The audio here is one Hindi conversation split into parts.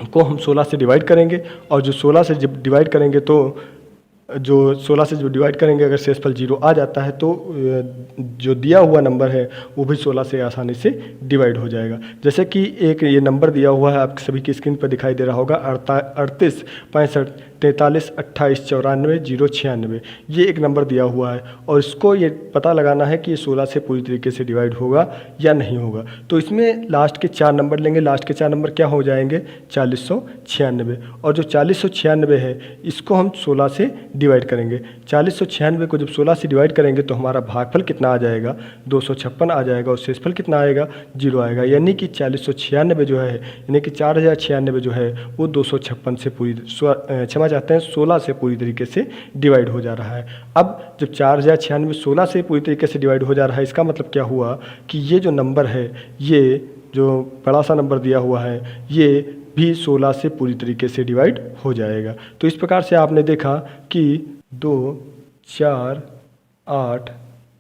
को हम 16 से डिवाइड करेंगे, और जो 16 से जब डिवाइड करेंगे तो जो 16 से जो डिवाइड करेंगे अगर शेषफल 0 आ जाता है तो जो दिया हुआ नंबर है वो भी 16 से आसानी से डिवाइड हो जाएगा। जैसे कि एक ये नंबर दिया हुआ है, आप सभी की स्क्रीन पर दिखाई दे रहा होगा, 38 65 43 28 94 096, ये एक नंबर दिया हुआ है और इसको ये पता लगाना है कि ये 16 से पूरी तरीके से डिवाइड होगा या नहीं होगा। तो इसमें लास्ट के 4 नंबर लेंगे, लास्ट के 4 नंबर क्या हो जाएंगे 4096, और जो 4096 है इसको हम 16 से डिवाइड करेंगे। 4096 को जब 16 से डिवाइड करेंगे तो हमारा भागफल कितना आ जाएगा 256 आ जाएगा, और शेषफल कितना आएगा 0 आएगा। यानी कि 4096 जो है, यानी कि 4096 जो है वो 256 से पूरी क्षमा चाहते हैं 16 से पूरी तरीके से डिवाइड हो जा रहा है। अब जब 4096 16 से पूरी तरीके से डिवाइड हो जा रहा है, इसका मतलब क्या हुआ कि ये जो नंबर है, ये जो बड़ा सा नंबर दिया हुआ है, ये भी 16 से पूरी तरीके से डिवाइड हो जाएगा। तो इस प्रकार से आपने देखा कि 2 4 8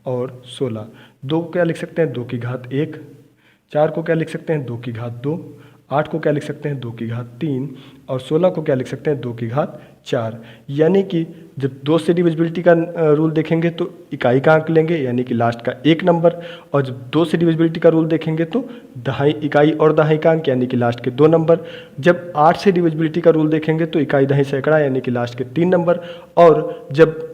और 16, 2 को क्या लिख सकते हैं 2 की घात 1, 4 को क्या लिख सकते हैं 2 की घात 2, 8 को क्या लिख सकते हैं 2 की घात 3, और 16 को क्या लिख सकते हैं 2 की घात 4। यानी कि जब 2 से डिविजिबिलिटी का रूल देखेंगे तो इकाई का अंक लेंगे, यानी कि लास्ट का एक नंबर, और जब 2 से डिविजिबिलिटी का रूल देखेंगे तो दहाई इकाई और दहाई का अंक, यानी कि लास्ट के 2 नंबर। जब 8 से डिविजिबिलिटी का रूल देखेंगे तो इकाई दहाई सैकड़ा, यानी कि लास्ट के 3 नंबर, और जब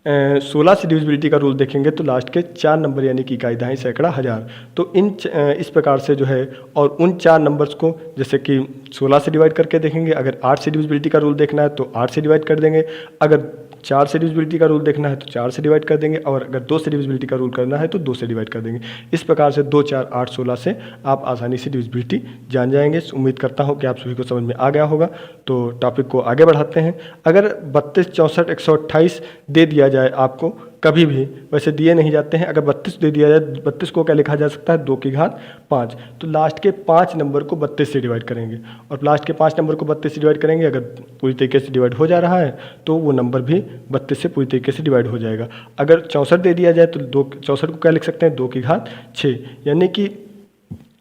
16 से डिविजिबिलिटी का रूल देखेंगे तो लास्ट के 4 नंबर, यानी कि इकाई दहाई सैकड़ा हज़ार। तो इस प्रकार से जो है, और उन 4 नंबर्स को जैसे कि 16 से डिवाइड करके देखेंगे, अगर 8 से डिविजिबिलिटी का रूल देखना है तो 8 से डिवाइड कर देंगे, अगर 4 से डिविजिबिलिटी का रूल देखना है तो 4 से डिवाइड कर देंगे, और अगर 2 से डिविजिबिलिटी का रूल करना है तो 2 से डिवाइड कर देंगे। इस प्रकार से 2 4 8 16 से आप आसानी से डिविजिबिलिटी जान जाएंगे। उम्मीद करता हूँ कि आप सभी को समझ में आ गया होगा। तो टॉपिक को आगे बढ़ाते हैं। अगर 32 64 128 दे दिया जाए आपको, कभी भी वैसे दिए नहीं जाते हैं, अगर 32 दे दिया जाए, 32 को क्या लिखा जा सकता है 2 की घात 5, तो लास्ट के 5 नंबर को 32 से डिवाइड करेंगे, और लास्ट के 5 नंबर को 32 से डिवाइड करेंगे। अगर पूरी तरीके से डिवाइड हो जा रहा है तो वो नंबर भी 32 से पूरी तरीके से डिवाइड हो जाएगा। अगर 64 दे दिया जाए तो 64 को क्या लिख सकते हैं 2 की घात 6, यानी कि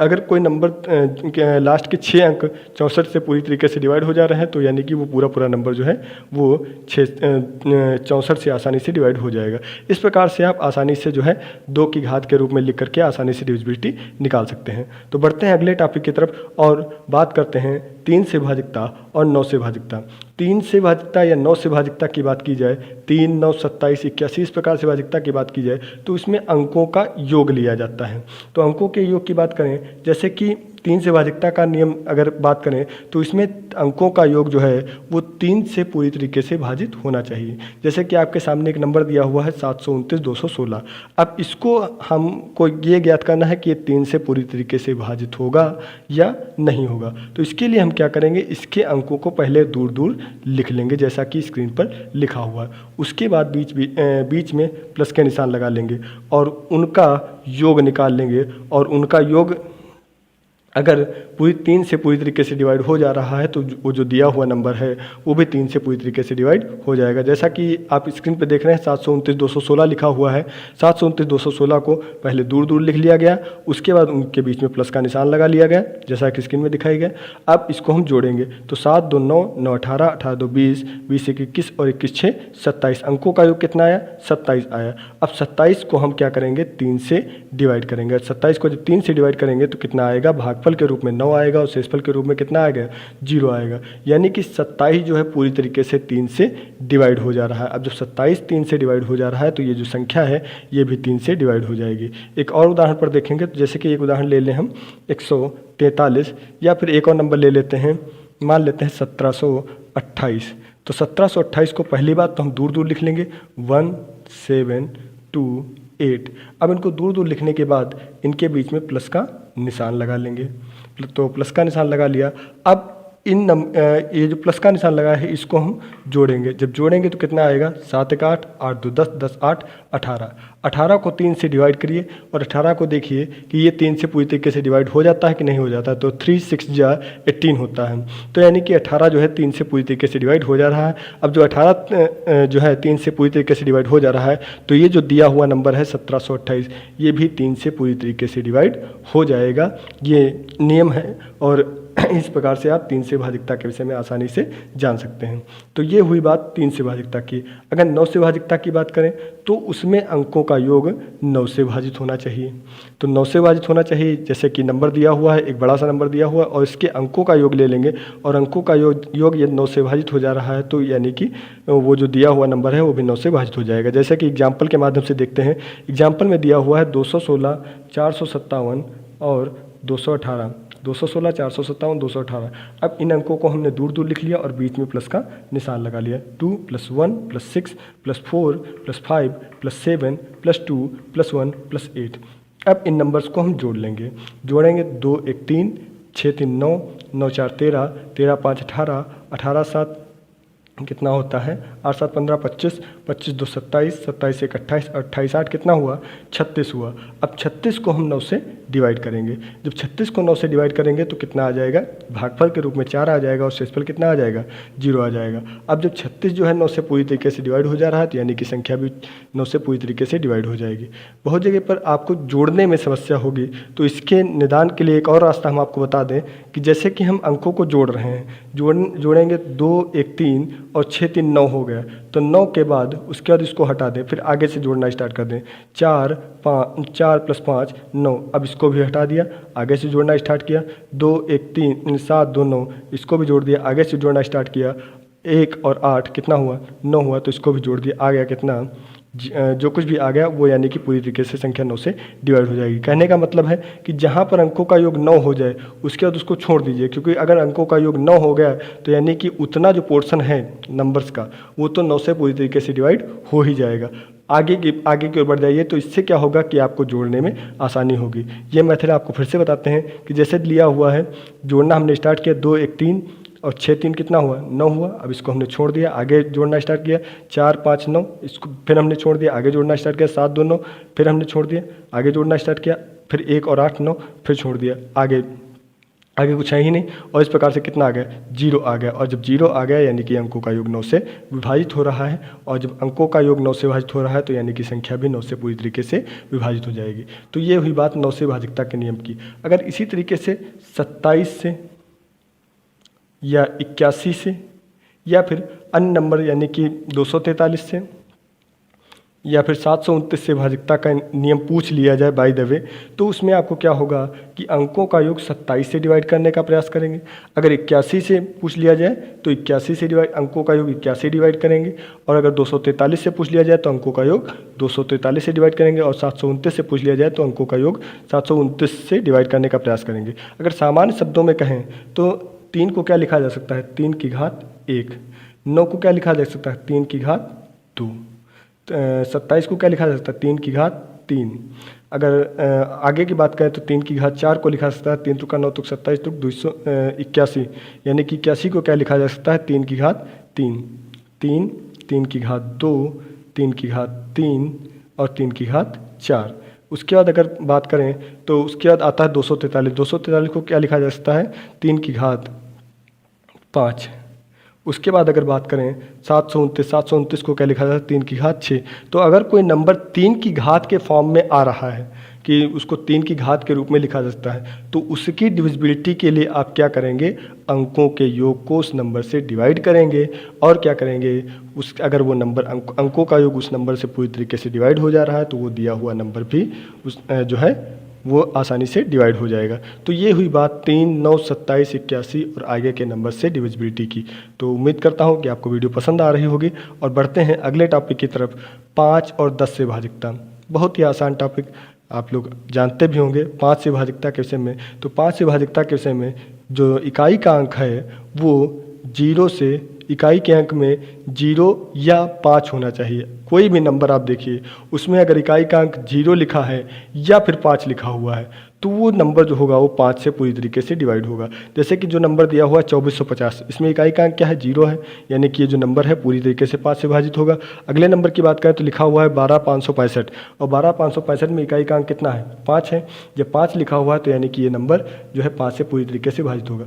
अगर कोई नंबर लास्ट के 6 अंक 64 से पूरी तरीके से डिवाइड हो जा रहे हैं तो यानी कि वो पूरा नंबर जो है वो 64 से आसानी से डिवाइड हो जाएगा। इस प्रकार से आप आसानी से जो है 2 की घात के रूप में लिख करके आसानी से डिविजिबिलिटी निकाल सकते हैं। तो बढ़ते हैं अगले टॉपिक की तरफ और बात करते हैं 3 से भाजकता और 9 से भाजकता। 3 से भाजकता या 9 से भाजकता की बात की जाए, 3 9 27 81 इस प्रकार से भाजकता की बात की जाए तो इसमें अंकों का योग लिया जाता है। तो अंकों के योग की बात करें, जैसे कि 3 से भाजकता का नियम अगर बात करें तो इसमें अंकों का योग जो है वो 3 से पूरी तरीके से भाजित होना चाहिए। जैसे कि आपके सामने एक नंबर दिया हुआ है 729 216। अब इसको हमको ये ज्ञात करना है कि ये 3 से पूरी तरीके से भाजित होगा या नहीं होगा। तो इसके लिए हम क्या करेंगे, इसके अंकों को पहले दूर दूर लिख लेंगे जैसा कि स्क्रीन पर लिखा हुआ है। उसके बाद बीच में प्लस के निशान लगा लेंगे और उनका योग निकाल लेंगे, और उनका योग अगर पूरी 3 से पूरी तरीके से डिवाइड हो जा रहा है तो वो जो दिया हुआ नंबर है वो भी 3 से पूरी तरीके से डिवाइड हो जाएगा। जैसा कि आप स्क्रीन पर देख रहे हैं 729 216 लिखा हुआ है। 729 216 को पहले दूर दूर लिख लिया गया, उसके बाद उनके बीच में प्लस का निशान लगा लिया गया जैसा कि स्क्रीन में दिखाई गया। अब इसको हम जोड़ेंगे तो 7 2 9 9 18 18 2 20 20 1 21 और 21 6 27। अंकों का योग कितना आया 27 आया। अब 27 को हम क्या करेंगे 3 से डिवाइड करेंगे। 27 को जब 3 से डिवाइड करेंगे तो कितना आएगा, भागफल के रूप में 9 आएगा और शेषफल के रूप में कितना आएगा 0 आएगा। यानी कि 27 जो है पूरी तरीके से 3 से डिवाइड हो जा रहा है। अब जब 27 3 से डिवाइड हो जा रहा है तो ये जो संख्या है ये भी 3 से डिवाइड हो जाएगी। एक और उदाहरण पर देखेंगे तो जैसे कि एक उदाहरण ले लें हम 143, या फिर एक और नंबर ले लेते हैं, मान लेते हैं 1728। तो 1728 को पहली बात तो हम दूर दूर लिख लेंगे 1 7 2 8। अब इनको दूर दूर लिखने के बाद इनके बीच में प्लस का निशान लगा लेंगे। तो प्लस का निशान लगा लिया। अब ये जो प्लस का निशान लगा है इसको हम जोड़ेंगे। जब जोड़ेंगे तो कितना आएगा 7 1 8 8 2 10 10 8 18। 18 को 3 से डिवाइड करिए और 18 को देखिए कि ये 3 से पूरी तरीके से डिवाइड हो जाता है कि नहीं हो जाता है। तो 3 6 जा 18 होता है। तो यानी कि 18 जो है 3 से पूरी तरीके से डिवाइड हो जा रहा है। अब जो 18 जो है 3 से पूरी तरीके से डिवाइड हो जा रहा है तो ये जो दिया हुआ नंबर है 1728 ये भी 3 से पूरी तरीके से डिवाइड हो जाएगा। ये नियम है और इस प्रकार से आप 3 से भाजकता के विषय में आसानी से जान सकते हैं। तो ये हुई बात 3 से भाजकता की। अगर 9 से भाजकता की बात करें तो उसमें अंकों का योग 9 से भाजित होना चाहिए। तो 9 से भाजित होना चाहिए, जैसे कि नंबर दिया हुआ है, एक बड़ा सा नंबर दिया हुआ है और इसके अंकों का योग ले लेंगे और अंकों का योग यदि 9 से भाजित हो जा रहा है तो यानी कि वो जो दिया हुआ नंबर है वो भी 9 से भाजित हो जाएगा। जैसे कि एग्जाम्पल के माध्यम से देखते हैं। एग्जाम्पल में दिया हुआ है 216, 457 और 218। 216, 457, 218। अब इन अंकों को हमने दूर दूर लिख लिया और बीच में प्लस का निशान लगा लिया। 2 + 1 + 6 + 4 + 5 + 7 + 2 + 1 + 8। अब इन नंबर्स को हम जोड़ लेंगे। जोड़ेंगे 2 × 1 = 3, 6 × 3 = 9, 9 × 4 = 13, 13 × 5 = 18, 18 × 7 कितना होता है 8 × 7 = 15, 25, 25 × 2 = 27, 27 × 1 = 28, 28 × 8 कितना हुआ 36 हुआ। अब 36 को हम 9 से डिवाइड करेंगे। जब 36 को 9 से डिवाइड करेंगे तो कितना आ जाएगा, भागफल के रूप में 4 आ जाएगा और शेषफल कितना आ जाएगा 0 आ जाएगा। अब जब 36 जो है 9 से पूरी तरीके से डिवाइड हो जा रहा है तो यानी कि संख्या भी 9 से पूरी तरीके से डिवाइड हो जाएगी। बहुत जगह पर आपको जोड़ने में समस्या होगी, तो इसके निदान के लिए एक और रास्ता हम आपको बता दें कि जैसे कि हम अंकों को जोड़ रहे हैं, जोड़ेंगे 2 × 1 = 3 और 6 × 3 = 9 हो गया। तो 9 के बाद उसके बाद इसको हटा दें, फिर आगे से जोड़ना स्टार्ट कर दें। 4 + 5 = 9। अब इसको भी हटा दिया, आगे से जोड़ना स्टार्ट किया। 2 × 1 = 3, 7 × 2 = 9। इसको भी जोड़ दिया, आगे से जोड़ना स्टार्ट किया। 1 और 8 कितना हुआ 9 हुआ, तो इसको भी जोड़ दिया। आ गया कितना, जो कुछ भी आ गया वो यानी कि पूरी तरीके से संख्या 9 से डिवाइड हो जाएगी। कहने का मतलब है कि जहाँ पर अंकों का योग 9 हो जाए उसके बाद उसको छोड़ दीजिए, क्योंकि अगर अंकों का योग 9 हो गया तो यानी कि उतना जो पोर्शन है नंबर्स का वो तो 9 से पूरी तरीके से डिवाइड हो ही जाएगा। आगे की ओर बढ़ जाइए तो इससे क्या होगा कि आपको जोड़ने में आसानी होगी। ये मेथड आपको फिर से बताते हैं कि जैसे लिया हुआ है, जोड़ना हमने स्टार्ट किया 2 × 1 = 3 और 6 × 3 कितना हुआ 9 हुआ। अब इसको हमने छोड़ दिया, आगे जोड़ना स्टार्ट किया। 4 × 5 = 9, इसको फिर हमने छोड़ दिया, आगे जोड़ना स्टार्ट किया। 7 × 2 = 9, फिर हमने छोड़ दिया, आगे जोड़ना स्टार्ट किया। फिर 1 और 8 = 9, फिर छोड़ दिया, आगे कुछ है ही नहीं। और इस प्रकार से कितना आ गया 0 आ गया। और जब 0 आ गया यानी कि अंकों का योग 9 से विभाजित हो रहा है, और जब अंकों का योग 9 से विभाजित हो रहा है तो यानी कि संख्या भी 9 से पूरी तरीके से विभाजित हो जाएगी। तो ये हुई बात 9 से भाजकता के नियम की। अगर इसी तरीके से 27 से या 81 से या फिर अन्य नंबर यानी कि 243 से या फिर 729 से भाजकता का नियम पूछ लिया जाए बाय द वे, तो उसमें आपको क्या होगा कि अंकों का योग 27 से डिवाइड करने का प्रयास करेंगे। अगर 81 से पूछ लिया जाए तो 81 से अंकों का योग 81 डिवाइड करेंगे, और अगर 243 से पूछ लिया जाए तो अंकों का योग 243 से डिवाइड करेंगे, और 729 से पूछ लिया जाए तो अंकों का योग 729 से डिवाइड करने का प्रयास करेंगे। अगर सामान्य शब्दों में कहें तो 3 को क्या लिखा जा सकता है 3 की घात 1, 9 को क्या लिखा जा सकता है 3 की घात 2, 27 को क्या लिखा जा सकता है 3 की घात 3। अगर आगे की बात करें तो 3 की घात 4 को लिखा जा सकता है 3 × 9 = 27, 281 यानी कि 81 को क्या लिखा जा सकता है 3 की घात 3, 3, 3 की घात 2, 3 की घात 3 और 3 की घात 4। उसके बाद अगर बात करें तो उसके बाद आता है 243। 243 को क्या लिखा जा सकता है 3 की घात 5। उसके बाद अगर बात करें 729 को क्या लिखा जाता है 3 की घात 6। तो अगर कोई नंबर 3 की घात के फॉर्म में आ रहा है कि उसको 3 की घात के रूप में लिखा जा सकता है, तो उसकी डिविजिबिलिटी के लिए आप क्या करेंगे, अंकों के योग को उस नंबर से डिवाइड करेंगे, और क्या करेंगे अगर वो नंबर अंकों का योग उस नंबर से पूरी तरीके से डिवाइड हो जा रहा है तो वो दिया हुआ नंबर भी उस जो है वो आसानी से डिवाइड हो जाएगा। तो ये हुई बात 3, 9, 27, 81 और आगे के नंबर से डिविजिबिलिटी की। तो उम्मीद करता हूँ कि आपको वीडियो पसंद आ रही होगी, और बढ़ते हैं अगले टॉपिक की तरफ, 5 और 10 से भाजकता। बहुत ही आसान टॉपिक, आप लोग जानते भी होंगे 5 से भाजकता के विषय में। तो 5 से भाजकता के विषय में जो इकाई का अंक है वो 0 से इकाई के अंक में 0 या 5 होना चाहिए। कोई भी नंबर आप देखिए उसमें अगर इकाई का अंक 0 लिखा है या फिर 5 लिखा हुआ है तो वो नंबर जो होगा वो 5 से पूरी तरीके से डिवाइड होगा। जैसे कि जो नंबर दिया हुआ है 2450, इसमें इकाई का अंक क्या है 0 है, यानी कि ये जो नंबर है पूरी तरीके से 5 से विभाजित होगा। अगले नंबर की बात करें तो लिखा हुआ है 12565, और 12565 में इकाई का अंक कितना है 5 है। जब 5 लिखा हुआ है तो यानी कि ये नंबर जो है 5 से पूरी तरीके से विभाजित होगा।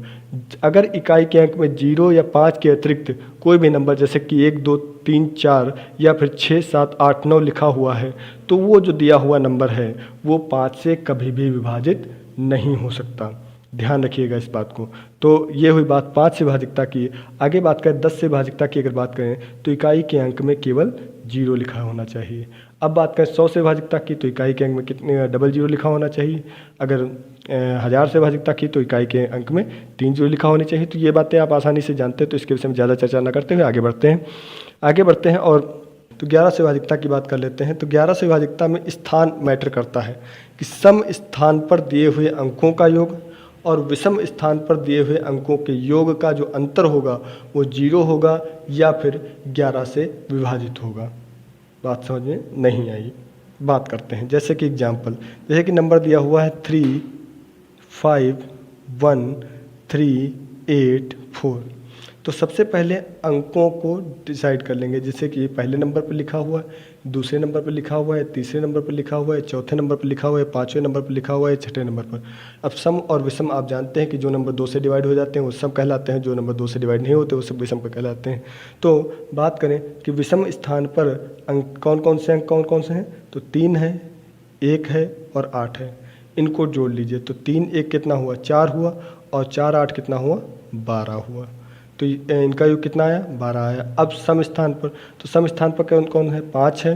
अगर इकाई के अंक में 0 या 5 के अतिरिक्त कोई भी नंबर जैसे कि 1, 2, 3, 4 या फिर 6, 7, 8, 9 लिखा हुआ है तो वो जो दिया हुआ नंबर है वो 5 से कभी भी विभाजित नहीं हो सकता। ध्यान रखिएगा इस बात को। तो ये हुई बात 5 से भाजकता की। आगे बात करें 10 से भाजकता की, अगर बात करें तो इकाई के अंक में केवल 0 लिखा होना चाहिए। अब बात करें 100 से भाजकता की, तो इकाई के अंक में कितने डबल 0 लिखा होना चाहिए। अगर 1000 से भाजकता की, तो इकाई के अंक में 3 0 लिखा होनी चाहिए। तो ये बातें आप आसानी से जानते हैं, तो इसके विषय में ज़्यादा चर्चा न करते हुए आगे बढ़ते हैं। और तो 11 से भाजकता की बात कर लेते हैं। तो 11 से भाजकता में स्थान मैटर करता है कि सम स्थान पर दिए हुए अंकों का योग और विषम स्थान पर दिए हुए अंकों के योग का जो अंतर होगा वो 0 होगा या फिर 11 से विभाजित होगा। बात समझ में नहीं आई? बात करते हैं। जैसे कि एग्जाम्पल, जैसे कि नंबर दिया हुआ है 3 5 1 3 8 4। तो सबसे पहले अंकों को डिसाइड कर लेंगे। जैसे कि पहले नंबर पर लिखा हुआ है, दूसरे नंबर पर लिखा हुआ है, तीसरे नंबर पर लिखा हुआ है, चौथे नंबर पर लिखा हुआ है, पाँचवें नंबर पर लिखा हुआ है, छठे नंबर पर। अब सम और विषम आप जानते हैं कि जो नंबर 2 से डिवाइड हो जाते हैं वो सम कहलाते हैं, जो नंबर 2 से डिवाइड नहीं होते वो सब विषम पर कहलाते हैं। तो बात करें कि विषम स्थान पर अंक कौन कौन से हैं, तो 3 है, 1 है और 8 है। इनको जोड़ लीजिए। तो 3 1 कितना हुआ, 4 हुआ, और 4 8 कितना हुआ, 12 हुआ। तो इनका योग कितना आया, 12 आया। अब सम स्थान पर, तो सम स्थान पर कौन कौन है, 5 है,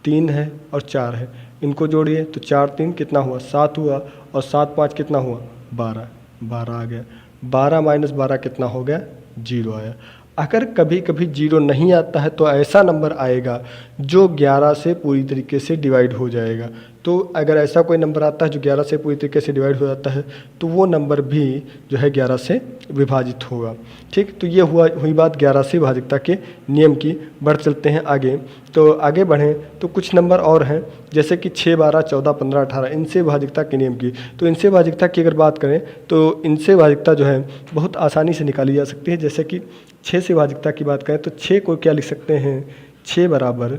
3 है और 4 है। इनको जोड़िए तो 4 3 कितना हुआ, 7 हुआ, और 7 5 कितना हुआ, 12 12 आ गया। 12 माइनस 12 कितना हो गया, 0 आया। अगर कभी कभी 0 नहीं आता है तो ऐसा नंबर आएगा जो 11 से पूरी तरीके से डिवाइड हो जाएगा। तो अगर ऐसा कोई नंबर आता है जो 11 से पूरी तरीके से डिवाइड हो जाता है तो वो नंबर भी जो है 11 से विभाजित होगा। ठीक, तो ये हुई बात 11 से भाजकता के नियम की। बढ़ चलते हैं आगे। तो आगे बढ़ें तो कुछ नंबर और हैं, जैसे कि 6 12 14 15 18, इनसे भाजकता के नियम की। तो इनसे भाजकता की अगर बात करें तो इनसे भाजकता जो है बहुत आसानी से निकाली जा सकती है। जैसे कि 6 से भाजकता की बात करें तो 6 को क्या लिख सकते हैं, 6 बराबर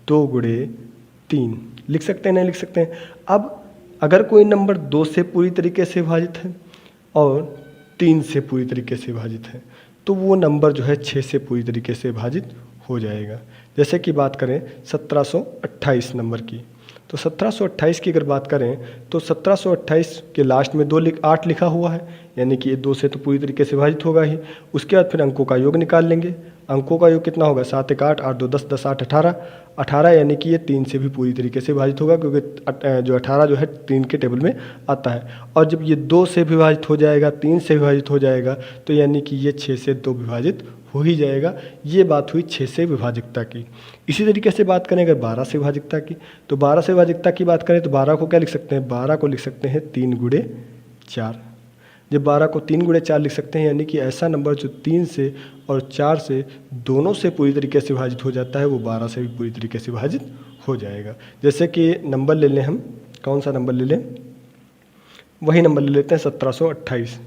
2 गुणे 3 लिख सकते हैं, नहीं लिख सकते हैं। अब अगर कोई नंबर 2 से पूरी तरीके से भाजित है और 3 से पूरी तरीके से भाजित है तो वो नंबर जो है 6 से पूरी तरीके से भाजित हो जाएगा। जैसे कि बात करें 1728 नंबर की, तो 1728 की अगर बात करें तो 1728 के लास्ट में 8 लिखा हुआ है, यानी कि ये 2 से तो पूरी तरीके से भाजित होगा ही। उसके बाद फिर अंकों का योग निकाल लेंगे। अंकों का योग कितना होगा, 7 1 8 8 2 10 10 8 18 18, यानी कि ये 3 से भी पूरी तरीके से भाजित होगा, क्योंकि जो 18 जो है 3 के टेबल में आता है। और जब ये 2 से विभाजित हो जाएगा, 3 से विभाजित हो जाएगा, तो यानी कि ये 6 से 2 विभाजित हो ही जाएगा। ये बात हुई 6 से विभाजकता की। इसी तरीके से बात करें अगर 12 से विभाजकता की, तो 12 से विभाजकता की बात करें तो 12 को क्या लिख सकते हैं, 12 को लिख सकते हैं 3 गुणे 4। जब 12 को 3 गुणे 4 लिख सकते हैं, यानी कि ऐसा नंबर जो 3 से और 4 से दोनों से पूरी तरीके से विभाजित हो जाता है वो 12 से भी पूरी तरीके से विभाजित हो जाएगा। जैसे कि नंबर ले लें हम, कौन सा नंबर ले लें, वही नंबर ले लेते हैं 1728।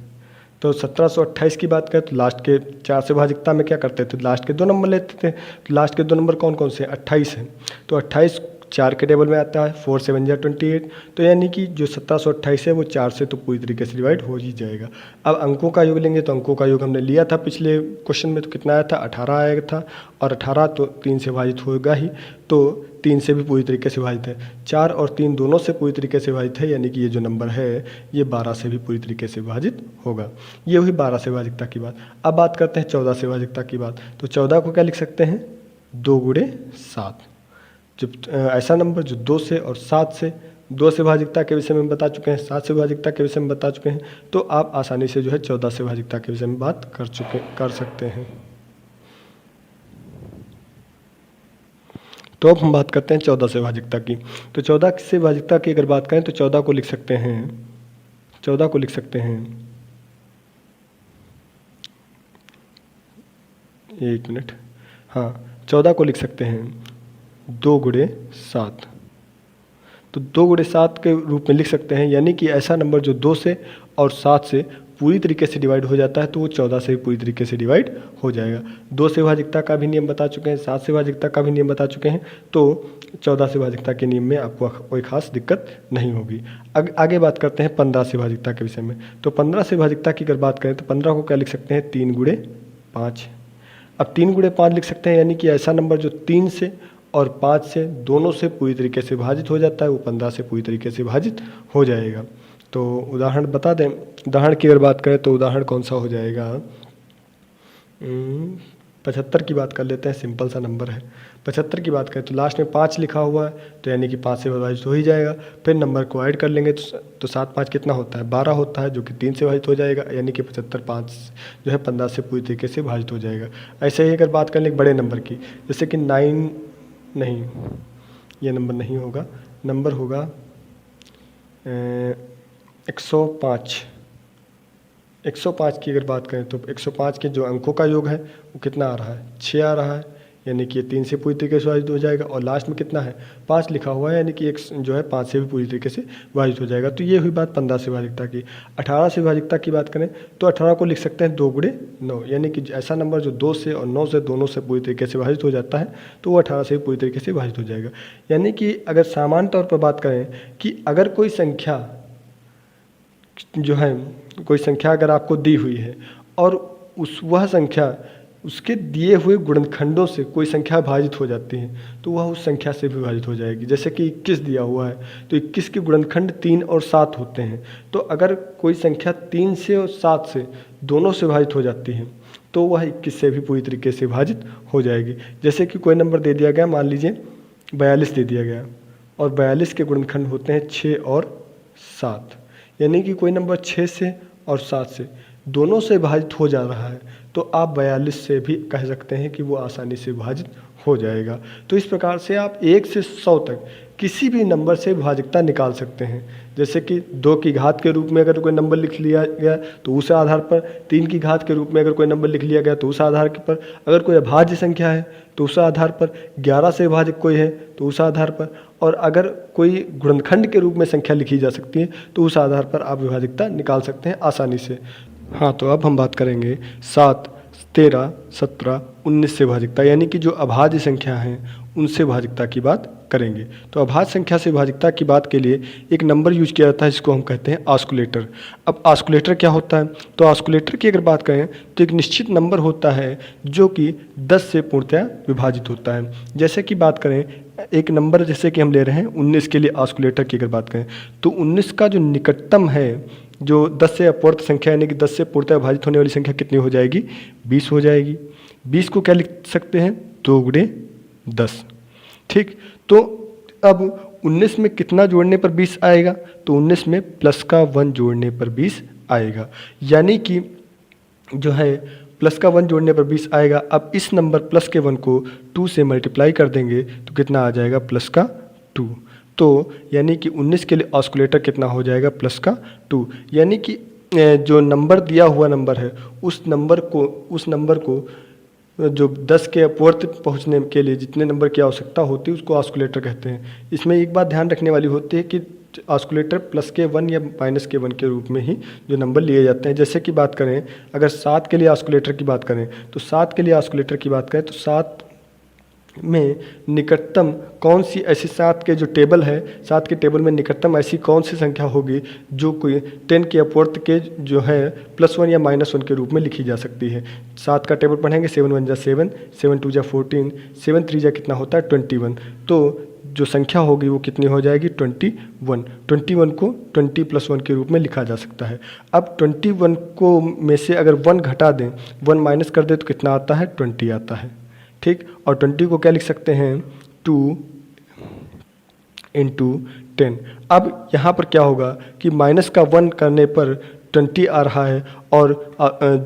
तो 1728 की बात करें तो लास्ट के 4 से भाजकता में क्या करते थे, लास्ट के 2 नंबर लेते थे। तो लास्ट के 2 नंबर कौन कौन से, 28 है। तो 28 4 के टेबल में आता है, 4 7 जा 28। तो यानी कि जो 1728 है वो 4 से तो पूरी तरीके से डिवाइड हो ही जाएगा। अब अंकों का योग लेंगे तो अंकों का योग हमने लिया था पिछले क्वेश्चन में, तो कितना आया था, 18 आया था। और 18 तो 3 से विभाजित होगा ही, तो 3 से भी पूरी तरीके से विभाजित है। 4 और 3 दोनों से पूरी तरीके से विभाजित है, यानी कि ये जो नंबर है ये 12 से भी पूरी तरीके से विभाजित होगा। ये हुई 12 से विभाजकता की बात। अब बात करते हैं 14 से विभाजकता की बात। तो 14 को क्या लिख सकते हैं, 2 गुणे 7। जब ऐसा नंबर जो 2 से और 7 से, 2 से भाजकता के विषय में बता चुके हैं, 7 से भाजकता के विषय में बता चुके हैं, तो आप आसानी से जो है 14 से भाजकता के विषय में बात कर सकते हैं। तो अब हम बात करते हैं 14 से भाजकता की। तो 14 से भाजकता की अगर बात करें तो 14 को लिख सकते हैं, 14 को लिख सकते हैं, एक मिनट, हाँ 14 को लिख सकते हैं 2 गुणे 7। तो 2 गुणे 7 के रूप में लिख सकते हैं, यानी कि ऐसा नंबर जो 2 से और 7 से पूरी तरीके से डिवाइड हो जाता है तो वो 14 से भी पूरी तरीके से डिवाइड हो जाएगा। 2 से भाजकता का भी नियम बता चुके हैं, 7 से भाजकता का भी नियम बता चुके हैं, तो 14 से भाजकता के नियम में आपको कोई खास दिक्कत नहीं होगी। आगे बात करते हैं 15 से भाजकता के विषय में। तो 15 से भाजकता की अगर बात करें तो 15 को क्या लिख सकते हैं, 3 गुणे 5। अब 3 गुणे 5 लिख सकते हैं, यानी कि ऐसा नंबर जो 3 से और 5 से दोनों से पूरी तरीके से भाजित हो जाता है वो 15 से पूरी तरीके से भाजित हो जाएगा। तो उदाहरण बता दें, उदाहरण की अगर बात करें तो उदाहरण कौन सा हो जाएगा, 75 की बात कर लेते हैं, सिंपल सा नंबर है। 75 की बात करें तो लास्ट में 5 लिखा हुआ है, तो यानी कि 5 से विभाजित हो ही जाएगा। फिर नंबर को ऐड कर लेंगे तो 7 5 कितना होता है, 12 होता है, जो कि 3 से विभाजित हो जाएगा, यानी कि 75 5 जो है 15 से पूरी तरीके से विभाजित हो जाएगा। ऐसे ही अगर बात कर लें बड़े नंबर की, जैसे कि 9 नहीं, ये नंबर नहीं होगा, नंबर होगा 105। 105 की अगर बात करें तो 105 के जो अंकों का योग है वो कितना आ रहा है, 6 आ रहा है, यानी कि ये 3 से पूरी तरीके से विभाजित हो जाएगा। और लास्ट में कितना है, 5 लिखा हुआ है, यानी कि एक जो है 5 से भी पूरी तरीके से विभाजित हो जाएगा। तो ये हुई बात 15 से विभाजितता की। 18 से विभाजितता की बात करें तो 18 को लिख सकते हैं 2 गुणे 9, यानी कि ऐसा नंबर जो 2 से और 9 से दोनों से पूरी तरीके से विभाजित हो जाता है तो वो 18 से भी पूरी तरीके से विभाजित हो जाएगा। यानी कि अगर सामान्य तौर पर बात करें कि अगर कोई संख्या जो है, कोई संख्या अगर आपको दी हुई है और वह संख्या उसके दिए हुए गुणनखंडों से कोई संख्या विभाजित हो जाती है तो वह उस संख्या से भी विभाजित हो जाएगी। जैसे कि 21 दिया हुआ है तो 21 के गुणनखंड 3 और 7 होते हैं, तो अगर कोई संख्या 3 से और 7 से दोनों से विभाजित हो जाती है तो वह 21 से भी पूरी तरीके से विभाजित हो जाएगी। जैसे कि कोई नंबर दे दिया गया, मान लीजिए 42 दे दिया गया और 42 के गुणनखंड होते हैं 6 और 7, यानी कि कोई नंबर 6 से और 7 से दोनों से विभाजित हो जा रहा है तो आप 42 से भी कह सकते हैं कि वो आसानी से विभाजित हो जाएगा। तो इस प्रकार से आप 1 से 100 तक किसी भी नंबर से विभाजकता निकाल सकते हैं। जैसे कि 2 की घात के रूप में अगर कोई नंबर लिख लिया गया तो उस आधार पर, 3 की घात के रूप में अगर कोई नंबर लिख लिया गया तो उस आधार पर, अगर कोई अभाज्य संख्या है तो उस आधार पर, 11 से विभाजक कोई है तो उस आधार पर, और अगर कोई गुणनखंड के रूप में संख्या लिखी जा सकती है तो उस आधार पर आप विभाजकता निकाल सकते हैं आसानी से। हाँ, तो अब हम बात करेंगे 7, 13, 17, 19 से विभाजकता, यानी कि जो अभाज्य संख्या हैं उनसे विभाजकता की बात करेंगे। तो अभाज्य संख्या से विभाजकता की बात के लिए एक नंबर यूज किया जाता है जिसको हम कहते हैं ऑस्कुलेटर। अब ऑस्कुलेटर क्या होता है, तो ऑस्कुलेटर की अगर बात करें तो एक निश्चित नंबर होता है जो कि 10 से पूर्णतया विभाजित होता है। जैसे कि बात करें एक नंबर जैसे कि हम ले रहे हैं 19 के लिए ऑस्कुलेटर की अगर बात करें तो 19 का जो निकटतम है, जो 10 से अपवर्त संख्या यानी कि 10 से पूर्णतः विभाजित होने वाली संख्या कितनी हो जाएगी, 20 हो जाएगी। 20 को क्या लिख सकते हैं, 2 गुणे 10। ठीक, तो अब 19 में कितना जोड़ने पर 20 आएगा, तो 19 में प्लस का 1 जोड़ने पर 20 आएगा, यानी कि जो है प्लस का 1 जोड़ने पर 20 आएगा। अब इस नंबर प्लस के 1 को 2 से मल्टीप्लाई कर देंगे तो कितना आ जाएगा, प्लस का 2। तो यानी कि 19 के लिए ऑस्कुलेटर कितना हो जाएगा, प्लस का 2। यानी कि जो नंबर दिया हुआ नंबर है उस नंबर को जो 10 के अपवर्त पहुंचने के लिए जितने नंबर की आवश्यकता होती है उसको ऑस्कुलेटर कहते हैं। इसमें एक बात ध्यान रखने वाली होती है कि ऑस्कुलेटर प्लस के 1 या माइनस के 1 के रूप में ही जो नंबर लिए जाते हैं। जैसे कि बात करें अगर 7 के लिए ऑस्कुलेटर की बात करें तो 7 के लिए ऑस्कुलेटर की बात करें तो 7 में निकटतम कौन सी ऐसी 7 के जो टेबल है, 7 के टेबल में निकटतम ऐसी कौन सी संख्या होगी जो कोई 10 के अपवर्त के जो है +1 या -1 के रूप में लिखी जा सकती है। 7 का टेबल पढ़ेंगे, 7 1 जा 7, 7 2 जा 14, 7 3 जा कितना होता है 21। तो जो संख्या होगी वो कितनी हो जाएगी, 21। 21 को 20 + 1 के रूप में लिखा जा सकता है। अब 21 को में से अगर 1 घटा दें, 1 माइनस कर दें तो कितना आता है, 20 आता है। ठीक, और 20 को क्या लिख सकते हैं, 2 × 10। अब यहाँ पर क्या होगा कि माइनस का 1 करने पर 20 आ रहा है और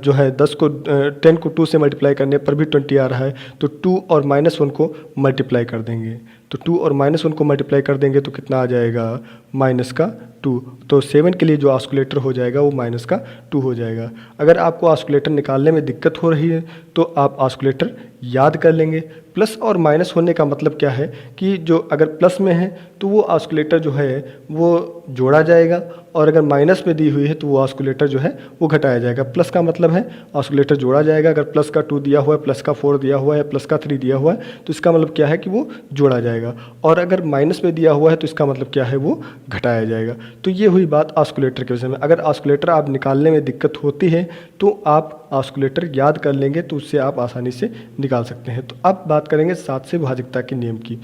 जो है 10 को 2 से मल्टीप्लाई करने पर भी 20 आ रहा है, तो 2 और -1 को मल्टीप्लाई कर देंगे। तो 2 और -1 को मल्टीप्लाई कर देंगे तो कितना आ जाएगा, -2। तो 7 के लिए जो ऑस्कुलेटर हो जाएगा वो -2 हो जाएगा। अगर आपको ऑस्कुलेटर निकालने में दिक्कत हो रही है तो आप ऑस्कुलेटर याद कर लेंगे। प्लस और माइनस होने का मतलब क्या है कि जो अगर प्लस में है तो वो ऑस्कुलेटर जो है वो जोड़ा जाएगा, और अगर माइनस में दी हुई है तो वो ऑस्कुलेटर जो है वो घटाया जाएगा। प्लस का मतलब है ऑस्कुलेटर जोड़ा जाएगा, अगर प्लस का 2 दिया हुआ है, प्लस का 4 दिया हुआ है, प्लस का 3 दिया हुआ है तो इसका मतलब क्या है कि वो जोड़ा जाएगा, और अगर माइनस में दिया हुआ है तो इसका मतलब क्या है, वो घटाया जाएगा। तो ये हुई बात ऑस्कुलेटर के विषय में। अगर ऑस्कुलेटर आप निकालने में दिक्कत होती है तो आप ऑस्कुलेटर याद कर लेंगे तो उससे आप आसानी से निकाल सकते हैं। तो अब बात करेंगे 7 से भाजकता के नियम की।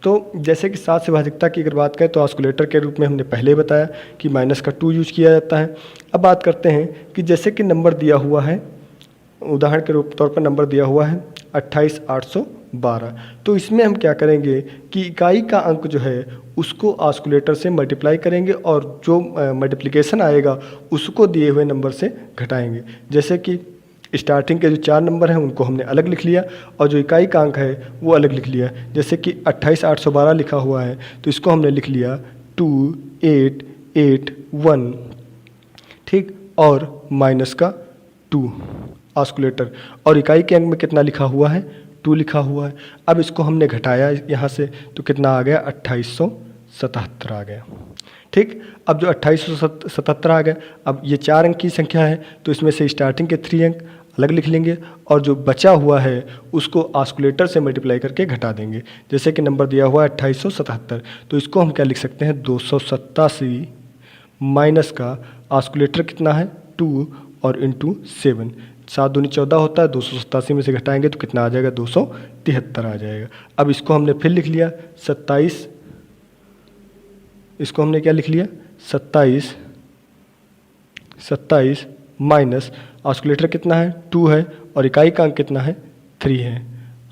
तो जैसे कि 7 से भाजकता की अगर बात करें तो ऑस्कुलेटर के रूप में हमने पहले ही बताया कि -2 यूज किया जाता है। अब बात करते हैं कि जैसे कि नंबर दिया हुआ है, उदाहरण के रूप तौर पर नंबर दिया हुआ है 28812, तो इसमें हम क्या करेंगे कि इकाई का अंक जो है उसको ऑस्कुलेटर से मल्टीप्लाई करेंगे और जो मल्टीप्लिकेशन आएगा उसको दिए हुए नंबर से घटाएंगे। जैसे कि स्टार्टिंग के जो 4 नंबर हैं उनको हमने अलग लिख लिया और जो इकाई का अंक है वो अलग लिख लिया। जैसे कि 28812 लिखा हुआ है तो इसको हमने लिख लिया 2881, ठीक, और -2 ऑस्कुलेटर, और इकाई के अंक में कितना लिखा हुआ है, 2 लिखा हुआ है। अब इसको हमने घटाया यहाँ से तो कितना आ गया, 2877 आ गया, ठीक। अब जो 2877 आ गया, अब ये 4 अंक की संख्या है तो इसमें से स्टार्टिंग के 3 अंक अलग लिख लेंगे और जो बचा हुआ है उसको ऑस्कुलेटर से मल्टीप्लाई करके घटा देंगे। जैसे कि नंबर दिया हुआ है 2877, तो इसको हम क्या लिख सकते हैं, 287 माइनस का ऑस्कुलेटर कितना है 2 और इंटू 7, 7 दूनी 14 होता है, 287 में से घटाएंगे तो कितना आ जाएगा, 273 आ जाएगा। अब इसको हमने फिर लिख लिया 27, इसको हमने क्या लिख लिया 27 माइनस ऑस्कुलेटर कितना है 2 है और इकाई का अंक कितना है 3 है।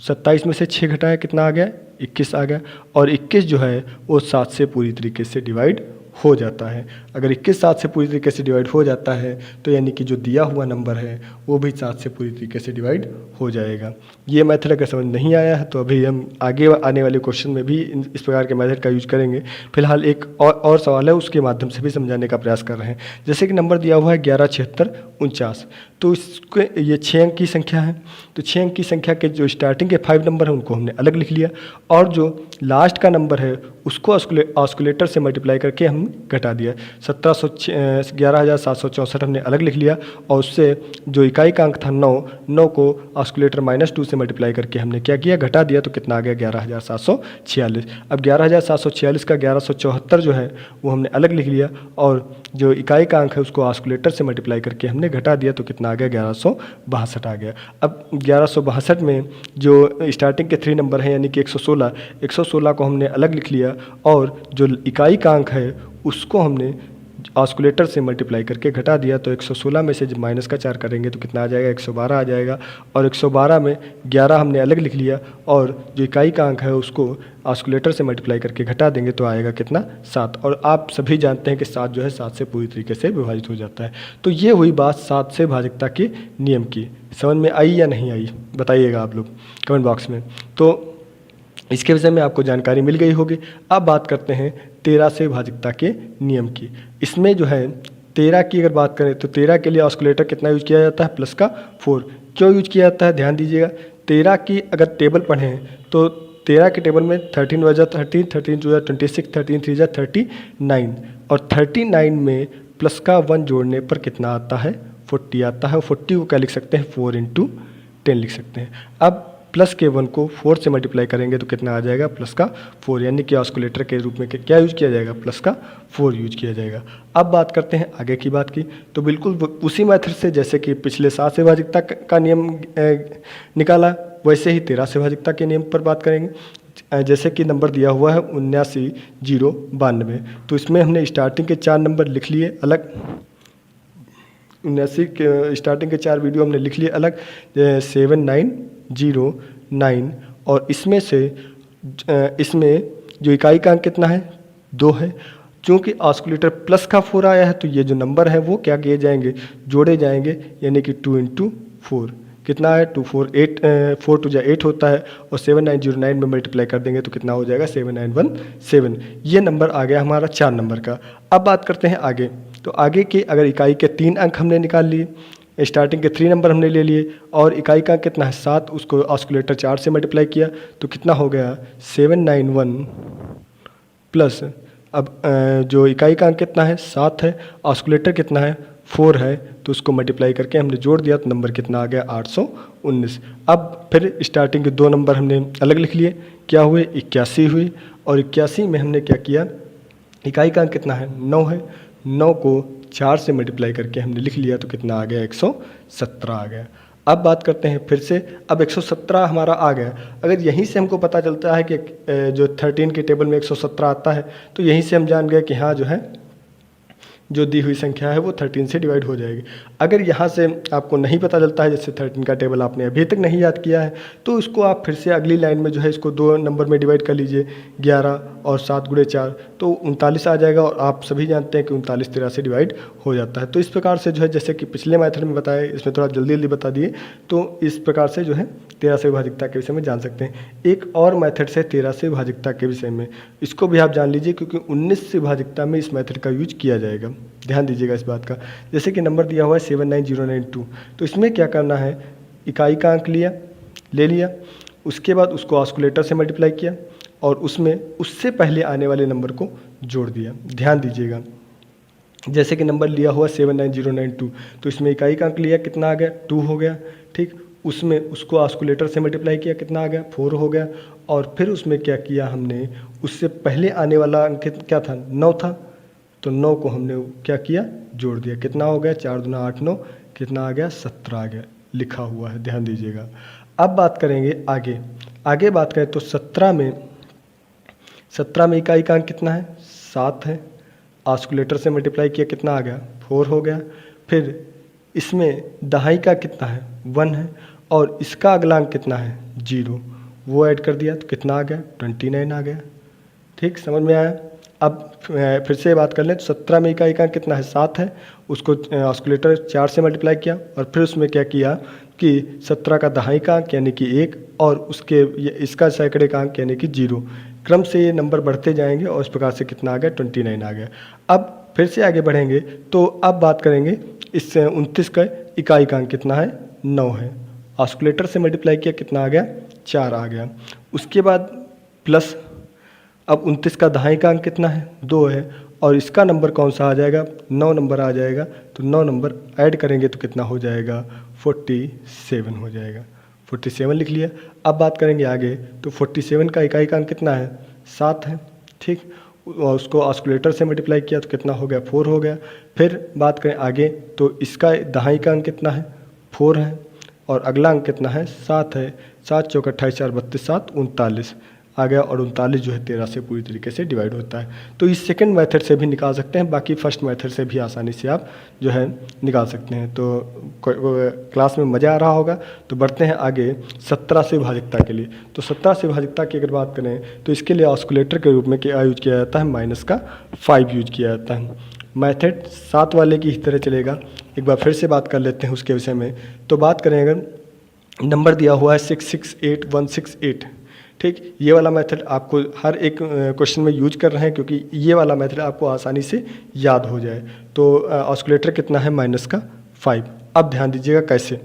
27 में से 6 घटाया कितना आ गया, 21 आ गया, और 21 जो है वो 7 से पूरी तरीके से डिवाइड हो जाता है। अगर 21 7 से पूरी तरीके से डिवाइड हो जाता है तो यानी कि जो दिया हुआ नंबर है वो भी 7 से पूरी तरीके से डिवाइड हो जाएगा। ये मेथड अगर समझ नहीं आया है तो अभी हम आगे आने वाले क्वेश्चन में भी इस प्रकार के मेथड का यूज करेंगे। फिलहाल एक और सवाल है, उसके माध्यम से भी समझाने का प्रयास कर रहे हैं। जैसे कि नंबर दिया हुआ है 117649, तो इसके ये 6 अंक की संख्या है, तो 6 अंक की संख्या के जो स्टार्टिंग के 5 नंबर हैं उनको हमने अलग लिख लिया और जो लास्ट का नंबर है उसको ऑस्कुलेटर से मल्टीप्लाई करके हम घटा दिया। 11,764 हमने अलग लिख लिया और उससे जो इकाई का अंक था 9 को ऑस्कुलेटर -2 से मल्टीप्लाई करके हमने क्या किया, घटा दिया, तो कितना आ गया 11,746। अब 11,746 का 1174 जो है वो हमने अलग लिख लिया और जो इकाई का अंक है उसको ऑस्कुलेटर से मल्टीप्लाई करके हमने घटा दिया तो कितना आ गया, 1162 आ गया। अब 1162 में जो स्टार्टिंग के 3 नंबर हैं यानी कि 116 को हमने अलग लिख लिया और जो इकाई का अंक है उसको हमने ऑस्कुलेटर से मल्टीप्लाई करके घटा दिया, तो 116 में से जब माइनस का 4 करेंगे तो कितना आ जाएगा, 112 आ जाएगा। और 112 में 11 हमने अलग लिख लिया और जो इकाई का अंक है उसको ऑस्कुलेटर से मल्टीप्लाई करके घटा देंगे तो आएगा कितना, 7। और आप सभी जानते हैं कि 7 जो है 7 से पूरी तरीके से विभाजित हो जाता है। तो ये हुई बात 7 से भाजकता के नियम की। समझ में आई या नहीं आई बताइएगा आप लोग कमेंट बॉक्स में। तो इसके विषय में आपको जानकारी मिल गई होगी। अब बात करते हैं 13 से भाजकता के नियम की। इसमें जो है 13 की अगर बात करें तो 13 के लिए ऑस्कुलेटर कितना यूज किया जाता है, +4। क्यों यूज किया जाता है, ध्यान दीजिएगा। 13 की अगर टेबल पढ़ें तो 13 के टेबल में 13 × 13, 13 × 26, 13 × 3 = 39 और 39 में +1 जोड़ने पर कितना आता है, 40 आता है। 40 को क्या लिख सकते हैं, 4 × 10 लिख सकते हैं। अब प्लस के 1 को 4 से मल्टीप्लाई करेंगे तो कितना आ जाएगा, +4, यानी कि ऑस्कुलेटर के रूप में क्या यूज किया जाएगा, +4 यूज किया जाएगा। अब बात करते हैं आगे की बात की, तो बिल्कुल उसी मेथड से जैसे कि पिछले 7 से भाजकता का नियम निकाला वैसे ही 13 से भाजकता के नियम पर बात करेंगे। जैसे कि नंबर दिया हुआ है 79,092, तो इसमें हमने स्टार्टिंग के 4 नंबर लिख लिए अलग। 79 के स्टार्टिंग के 4 वीडियो हमने लिख लिए अलग, 7909, और इसमें से इसमें जो इकाई का अंक कितना है, 2 है। चूँकि ऑस्कुलेटर +4 आया है तो ये जो नंबर है वो क्या किए जाएंगे, जोड़े जाएंगे, यानी कि 2 × 4 कितना है, 2 4 8 4 2 8 होता है और 7909 में मल्टीप्लाई कर देंगे तो कितना हो जाएगा, 7917। ये नंबर आ गया हमारा 4 नंबर का। अब बात करते हैं आगे। तो आगे के अगर इकाई के 3 अंक हमने निकाल लिए, स्टार्टिंग के 3 नंबर हमने ले लिए और इकाई का कितना है 7, उसको ऑस्कुलेटर 4 से मल्टीप्लाई किया तो कितना हो गया, 791 प्लस अब जो इकाई का अंक कितना है 7 है, ऑस्कुलेटर कितना है 4 है, तो उसको मल्टीप्लाई करके हमने जोड़ दिया तो नंबर कितना आ गया, 819। अब फिर स्टार्टिंग के 2 नंबर हमने अलग लिख लिए, क्या हुए, 81 हुई, और 81 में हमने क्या किया, इकाई का अंक कितना है 9 है, 9 को 4 से मल्टीप्लाई करके हमने लिख लिया तो कितना आ गया, 117 आ गया। अब बात करते हैं फिर से, अब 117 हमारा आ गया। अगर यहीं से हमको पता चलता है कि जो 13 के टेबल में 117 आता है, तो यहीं से हम जान गए कि हाँ जो है जो दी हुई संख्या है वो 13 से डिवाइड हो जाएगी। अगर यहाँ से आपको नहीं पता चलता है, जैसे 13 का टेबल आपने अभी तक नहीं याद किया है, तो इसको आप फिर से अगली लाइन में जो है इसको 2 नंबर में डिवाइड कर लीजिए, 11 और 7 गुणे 4 तो 39 आ जाएगा। और आप सभी जानते हैं कि 39 13 से डिवाइड हो जाता है। तो इस प्रकार से जो है, जैसे कि पिछले मेथड में बताया, इसमें थोड़ा जल्दी जल्दी बता दिए, तो इस प्रकार से जो है 13 से विभाजकता के विषय में जान सकते हैं। एक और मेथड से 13 से विभाजकता के विषय में, इसको भी आप जान लीजिए, क्योंकि 19 से विभाजकता में इस मेथड का यूज किया जाएगा। ध्यान दीजिएगा इस बात का। जैसे कि नंबर दिया हुआ है 79092, तो इसमें क्या करना है, इकाई का अंक ले लिया, उसके बाद उसको ऑस्कुलेटर से मल्टीप्लाई किया और उसमें उससे पहले आने वाले नंबर को जोड़ दिया। ध्यान दीजिएगा, जैसे कि नंबर लिया हुआ 79092, तो इसमें इकाई का अंक लिया, कितना आ गया, 2 हो गया। ठीक, उसमें उसको ऑस्कुलेटर से मल्टीप्लाई किया, कितना आ गया, 4 हो गया। और फिर उसमें क्या किया हमने, उससे पहले आने वाला अंक क्या था, 9 था, तो 9 को हमने क्या किया, जोड़ दिया। कितना हो गया, 4 दूना 8 9, कितना आ गया, 17 आ गया, लिखा हुआ है, ध्यान दीजिएगा। अब बात करेंगे आगे बात करें तो 17 में इकाई का अंक कितना है, 7 है। ऑस्कुलेटर से मल्टीप्लाई किया, कितना आ गया, 4 हो गया। फिर इसमें दहाई का कितना है, 1 है, और इसका अगला अंक कितना है, 0, वो ऐड कर दिया तो कितना आ गया, 29 आ गया। ठीक, समझ में आया। अब फिर से बात कर लें तो 17 में इकाई का कितना है, 7 है, उसको ऑस्कुलेटर 4 से मल्टीप्लाई किया और फिर उसमें क्या किया कि 17 का दहाई का अंक यानी कि 1 और उसके इसका सैकड़े का अंक यानी कि 0, क्रम से ये नंबर बढ़ते जाएंगे और इस प्रकार से कितना आ गया, 29 आ गया। अब फिर से आगे बढ़ेंगे तो अब बात करेंगे इस 29 का इकाई का अंक कितना है, 9 है। ऑस्कुलेटर से मल्टीप्लाई किया, कितना आ गया, 4 आ गया। उसके बाद प्लस, अब 29 का दहाई का अंक कितना है, 2 है, और इसका नंबर कौन सा आ जाएगा, 9 नंबर आ जाएगा। तो 9 नंबर ऐड करेंगे तो कितना हो जाएगा, 47 हो जाएगा। 47 लिख लिया। अब बात करेंगे आगे तो 47 का इकाई का अंक कितना है, 7 है। ठीक, और उसको ऑस्कुलेटर से मल्टीप्लाई किया तो कितना हो गया, 4 हो गया। फिर बात करें आगे तो इसका दहाई का अंक कितना है, 4 है, और अगला अंक कितना है, 7 है। 7 चौक 28 4 32 7 39 आ गया, और 39 जो है 13 से पूरी तरीके से डिवाइड होता है। तो इस सेकंड मेथड से भी निकाल सकते हैं, बाकी फर्स्ट मेथड से भी आसानी से आप जो है निकाल सकते हैं। तो क्लास में मज़ा आ रहा होगा। तो बढ़ते हैं आगे 17 से विभाजकता के लिए। तो 17 से विभाजकता की अगर बात करें तो इसके लिए ऑस्कुलेटर के रूप में क्या यूज किया जाता है, -5 यूज किया जाता है। मेथड 7 वाले की ही तरह चलेगा। एक बार फिर से बात कर लेते हैं उसके विषय में। तो बात करें, अगर नंबर दिया हुआ है 668168, ठीक, ये वाला मेथड आपको हर एक क्वेश्चन में यूज कर रहे हैं, क्योंकि ये वाला मेथड आपको आसानी से याद हो जाए। तो ऑस्कुलेटर कितना है, -5। अब ध्यान दीजिएगा कैसे।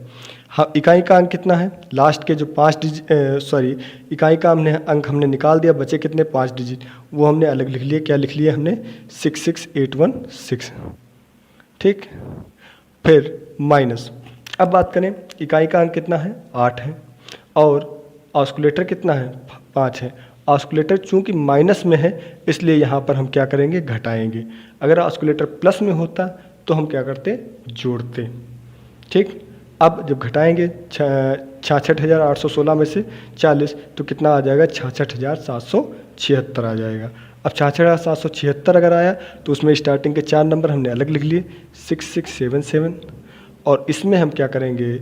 हाँ, इकाई का अंक कितना है, लास्ट के जो 5 डिजिट इकाई का अंक हमने निकाल दिया, बचे कितने, 5 डिजिट, वो हमने अलग लिख लिए। क्या लिख लिए हमने, 66816। ठीक, फिर माइनस। अब बात करें, इकाई का अंक कितना है, 8 है, और ऑस्कुलेटर कितना है, 5 है। ऑस्कुलेटर चूंकि माइनस में है इसलिए यहाँ पर हम क्या करेंगे, घटाएंगे। अगर ऑस्कुलेटर प्लस में होता तो हम क्या करते, जोड़ते। ठीक, अब जब घटाएंगे 66,816 में से 40 तो कितना आ जाएगा, 66,776 आ जाएगा। अब 66,776 अगर आया तो उसमें स्टार्टिंग के 4 नंबर हमने अलग लिख लिए, 6677, और इसमें हम क्या करेंगे,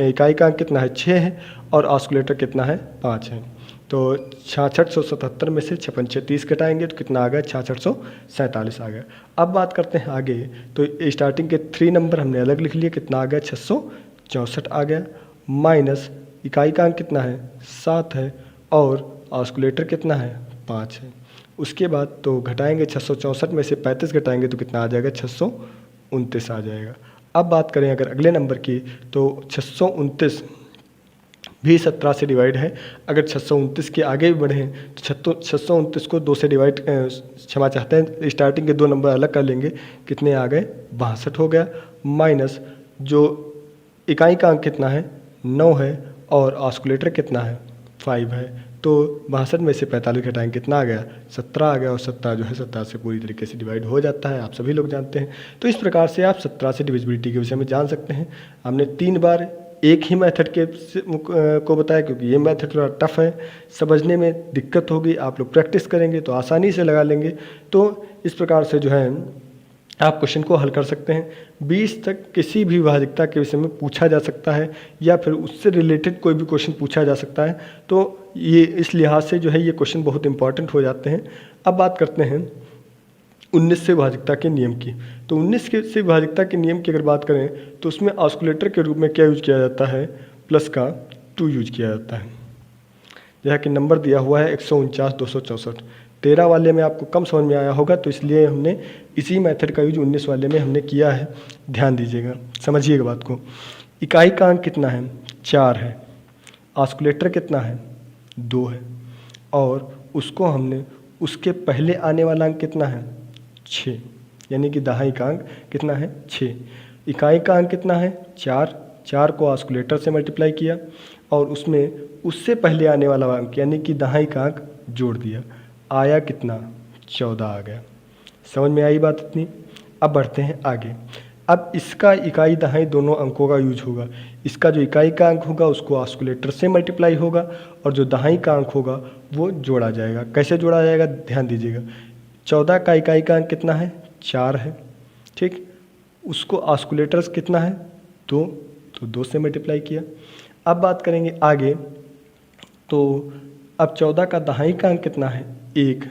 इकाई का अंक कितना है, 6 है, और ऑस्कुलेटर कितना है, 5 है। तो 6677 में से 56 30 घटाएंगे तो कितना आ गया, 6647 आ गया। अब बात करते हैं आगे, तो स्टार्टिंग के 3 नंबर हमने अलग लिख लिए, कितना आ गया, 664 आ गया, माइनस इकाई का अंक कितना है, 7 है, और ऑस्कुलेटर कितना है, 5 है। उसके बाद तो घटाएंगे, 664 में से 35 घटाएंगे तो कितना आ जाएगा, 629 आ जाएगा। अब बात करें अगर अगले नंबर की, तो 629 भी 17 से डिवाइड है। अगर 629 के आगे भी बढ़ें तो 629 को 2 से डिवाइड क्षमा चाहते हैं, स्टार्टिंग के 2 नंबर अलग कर लेंगे, कितने आ गए, 62 हो गया, माइनस जो इकाई का अंक कितना है, 9 है, और ऑस्कुलेटर कितना है, 5 है। तो 62 में से 45 घटाएंगे, कितना आ गया, 17 आ गया, और 17 जो है 17 से पूरी तरीके से डिवाइड हो जाता है, आप सभी लोग जानते हैं। तो इस प्रकार से आप 17 से डिविजिबिलिटी के विषय में जान सकते हैं। हमने 3 बार एक ही मेथड को बताया, क्योंकि ये मेथड थोड़ा टफ है, समझने में दिक्कत होगी। आप लोग प्रैक्टिस करेंगे तो आसानी से लगा लेंगे। तो इस प्रकार से जो है आप क्वेश्चन को हल कर सकते हैं। 20 तक किसी भी विभाजकता के विषय में पूछा जा सकता है, या फिर उससे रिलेटेड कोई भी क्वेश्चन पूछा जा सकता है। तो ये इस लिहाज से जो है ये क्वेश्चन बहुत इंपॉर्टेंट हो जाते हैं। अब बात करते हैं 19 से विभाजकता के नियम की। तो 19 से विभाजकता के नियम की अगर बात करें तो उसमें ऑस्कुलेटर के रूप में क्या यूज किया जाता है, प्लस का 2 यूज किया जाता है। जैसा कि नंबर दिया हुआ है 149 264। 13 वाले में आपको कम समझ में आया होगा, तो इसलिए हमने इसी मेथड का यूज 19 वाले में हमने किया है। ध्यान दीजिएगा, समझिएगा बात को। इकाई का अंक कितना है, 4 है। ऑस्कुलेटर कितना है, 2 है। और उसको हमने उसके पहले आने वाला अंक कितना है, 6, यानी कि दहाई का अंक कितना है, 6। इकाई का अंक कितना है, 4। 4 को ऑस्कुलेटर से मल्टीप्लाई किया और उसमें उससे पहले आने वाला अंक यानी कि दहाई का अंक जोड़ दिया, आया कितना, 14 आ गया। समझ में आई बात इतनी। अब बढ़ते हैं आगे। अब इसका इकाई दहाई दोनों अंकों का यूज होगा। इसका जो इकाई का अंक होगा उसको ऑस्कुलेटर से मल्टीप्लाई होगा, और जो दहाई का अंक होगा वो जोड़ा जाएगा। कैसे जोड़ा जाएगा, ध्यान दीजिएगा। 14 का इकाई का अंक कितना है, 4 है, ठीक। उसको ऑस्कुलेटर्स कितना है, 2, तो 2 से मल्टीप्लाई किया। अब बात करेंगे आगे। तो अब 14 का दहाई का अंक कितना है, 1।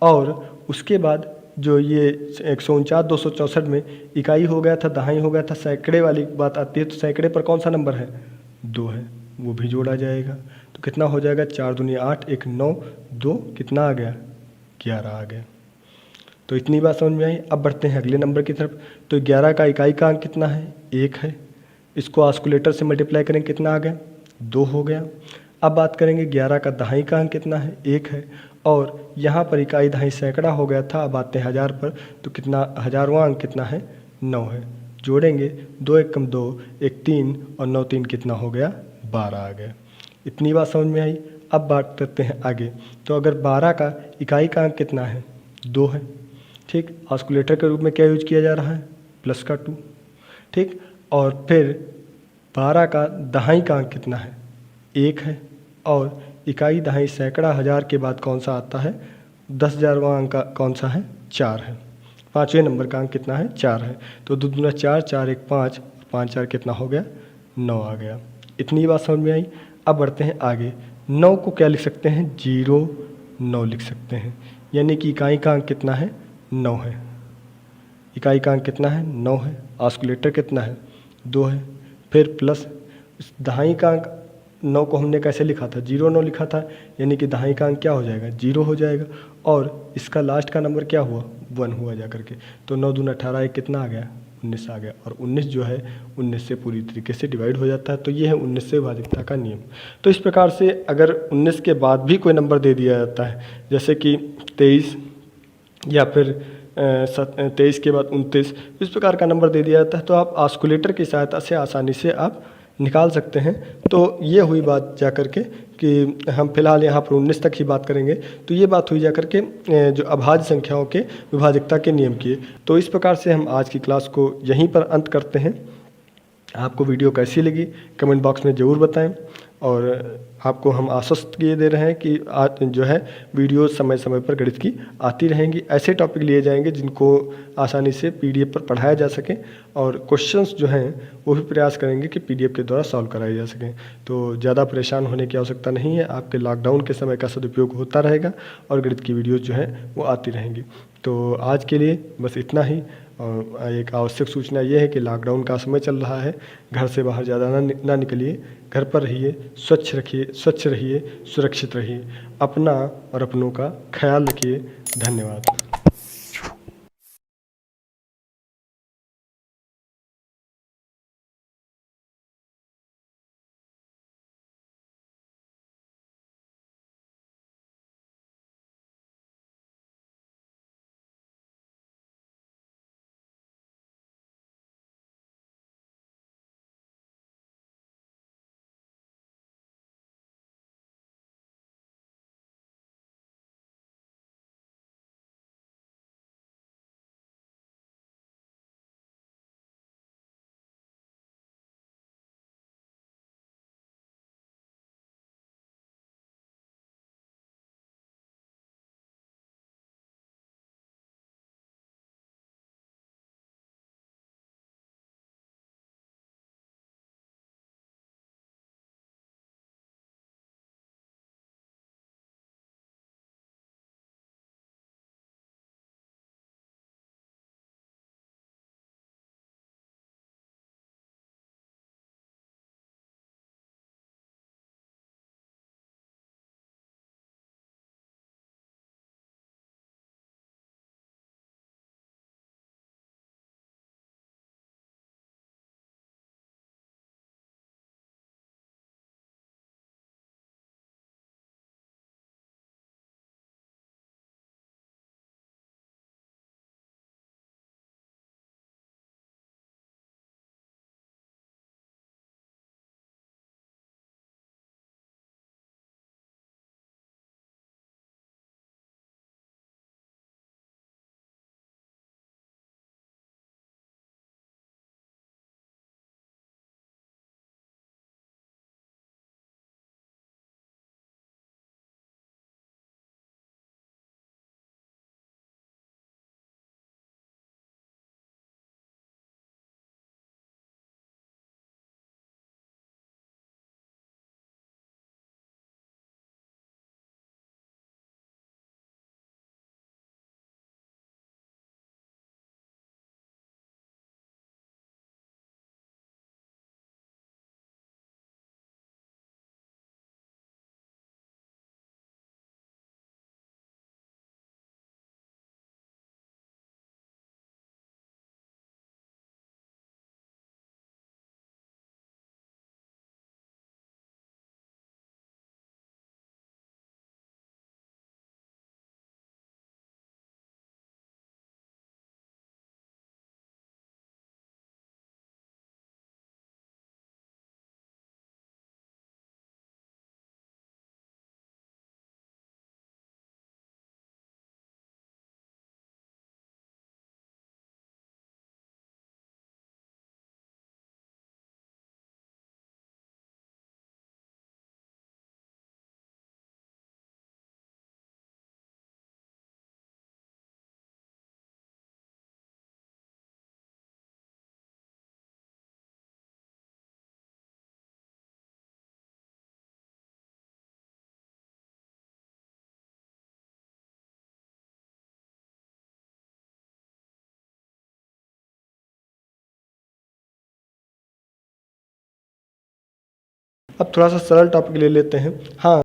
और उसके बाद जो ये 149 264 में इकाई हो गया था, दहाई हो गया था, सैकड़े वाली बात आती है, तो सैकड़े पर कौन सा नंबर है, 2 है, वो भी जोड़ा जाएगा। तो कितना हो जाएगा, 4 दूनी 8, 1 9, 2 कितना आ गया, 11 आ गया। तो इतनी बात समझ में आई। अब बढ़ते हैं अगले नंबर की तरफ। तो 11 का इकाई का अंक कितना है, 1 है। इसको ऑस्कुलेटर से मल्टीप्लाई करेंगे, कितना आ गया, 2 हो गया। अब बात करेंगे 11 का दहाई का अंक कितना है, 1 है। और यहाँ पर इकाई दहाई सैकड़ा हो गया था, अब आते हैं 1000 पर। तो कितना, 1000वां अंक कितना है, 9 है। जोड़ेंगे 2 1 कम 2, 1 3, और 9 3 कितना हो गया, 12 आ गया। इतनी बात समझ में आई। अब बात करते हैं आगे। तो अगर 12 का इकाई का अंक कितना है, 2 है, ठीक। ऑस्कुलेटर के रूप में क्या यूज किया जा रहा है, प्लस का 2, ठीक। और फिर 12 का दहाई का अंक कितना है, 1 है। और इकाई दहाई सैकड़ा हज़ार के बाद कौन सा आता है, 10,000वां अंक कौन सा है, 4 है। 5वें नंबर का अंक कितना है, 4 है। तो 2 दूना 4, 4 1 5, 5 4 कितना हो गया, 9 आ गया। इतनी बात समझ में आई। अब बढ़ते हैं आगे। 9 को क्या लिख सकते हैं, 0 9 लिख सकते हैं, यानी कि इकाई का अंक कितना है, 9 है। इकाई का अंक कितना है, 9 है। ऑस्कुलेटर कितना है, 2 है। फिर प्लस इस दहाई का अंक 9 को हमने कैसे लिखा था, 0 9 लिखा था, यानी कि दहाई का अंक क्या हो जाएगा, 0 हो जाएगा। और इसका लास्ट का नंबर क्या हुआ, 1 हुआ जा करके। तो 9 दूना 18, एक कितना आ गया, 19 आ गया। और 19 जो है 19 से पूरी तरीके से डिवाइड हो जाता है। तो ये है 19 से विभाजकता का नियम। तो इस प्रकार से अगर 19 के बाद भी कोई नंबर दे दिया जाता है, जैसे कि 23 या फिर 23 के बाद 29, इस प्रकार का नंबर दे दिया जाता है, तो आप ऑस्कुलेटर की सहायता से आसानी से आप निकाल सकते हैं। तो ये हुई बात जा कर के कि हम फिलहाल यहाँ पर 19 तक ही बात करेंगे। तो ये बात हुई जा कर के जो अभाज्य संख्याओं के विभाजकता के नियम की। तो इस प्रकार से हम आज की क्लास को यहीं पर अंत करते हैं। आपको वीडियो कैसी लगी कमेंट बॉक्स में ज़रूर बताएं। और आपको हम आश्वस्त किए दे रहे हैं कि आज जो है वीडियो समय समय पर गणित की आती रहेंगी। ऐसे टॉपिक लिए जाएंगे जिनको आसानी से पीडीएफ पर पढ़ाया जा सके, और क्वेश्चंस जो हैं वो भी प्रयास करेंगे कि पीडीएफ के द्वारा सॉल्व कराए जा सकें। तो ज़्यादा परेशान होने की आवश्यकता नहीं है। आपके लॉकडाउन के समय का सदुपयोग होता रहेगा और गणित की वीडियोज़ जो हैं वो आती रहेंगी। तो आज के लिए बस इतना ही। और एक आवश्यक सूचना ये है कि लॉकडाउन का समय चल रहा है, घर से बाहर ज़्यादा ना निकलिए, घर पर रहिए, स्वच्छ रहिए, सुरक्षित रहिए, अपना और अपनों का ख्याल रखिए। धन्यवाद। अब थोड़ा सा सरल टॉपिक ले लेते हैं। हाँ,